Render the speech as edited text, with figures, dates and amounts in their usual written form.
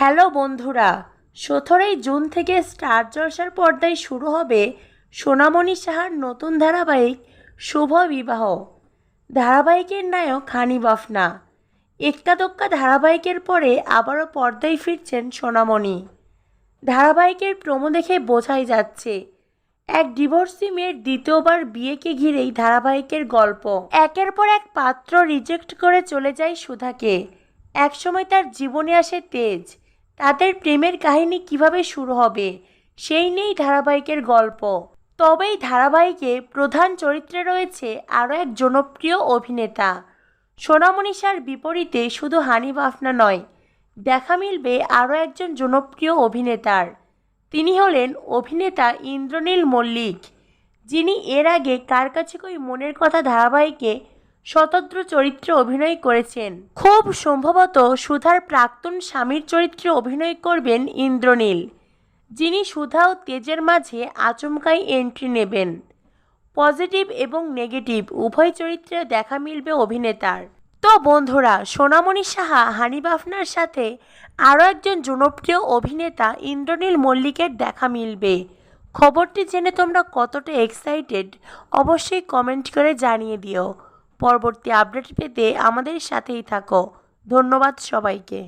Hello বন্ধুরা, 17ই June থেকে star জলসার পর্দায় শুরু হবে সোনামণি সাহার নতুন ধারাবাহিক শুভ বিবাহ। ধারাবাহিকের নায়ক হানিফ আফনা। এক্কা দোক্কা ধারাবাহিকের পরে আবারও পর্দায় ফিরছেন সোনামণি। ধারাবাহিকের প্রোমো দেখে বোঝাই যাচ্ছে এক ডিভোর্সি মেয়ের দ্বিতীয়বার বিয়েকে ঘিরেই ধারাবাহিকের গল্প। একের পর এক পাত্র রিজেক্ট করে চলে যায় সুধাকে। একসময় তার জীবনে আসে তেজ। তাদের প্রেমের কাহিনী কিভাবে শুরু হবে সেই নিয়েই ধারাবাহিকের গল্প। তবেই ধারাবাহিকে প্রধান চরিত্রে রয়েছে আরও এক জনপ্রিয় অভিনেতা। সোনামণি সার বিপরীতে শুধু হানিফ আফনা নয়, দেখা মিলবে আরও একজন জনপ্রিয় অভিনেতার। তিনি হলেন অভিনেতা ইন্দ্রনীল মল্লিক, যিনি এর আগে কার কাছে কই মনের কথা ধারাবাহিকে স্বতন্ত্র চরিত্রে অভিনয় করেছেন। খুব সম্ভবত সুধার প্রাক্তন স্বামীর চরিত্রে অভিনয় করবেন ইন্দ্রনীল, যিনি সুধা ও তেজের মাঝে আচমকাই এন্ট্রি নেবেন। পজিটিভ এবং নেগেটিভ উভয় চরিত্রে দেখা মিলবে অভিনেতার। তো বন্ধুরা, সোনামণি সাহা হানিফ আফনার সাথে আরও একজন জনপ্রিয় অভিনেতা ইন্দ্রনীল মল্লিকের দেখা মিলবে। খবরটি জেনে তোমরা কতটা এক্সাইটেড অবশ্যই কমেন্ট করে জানিয়ে দিও। পরবর্তী আপডেট পেতে আমাদের সাথেই থাকো। ধন্যবাদ সবাইকে।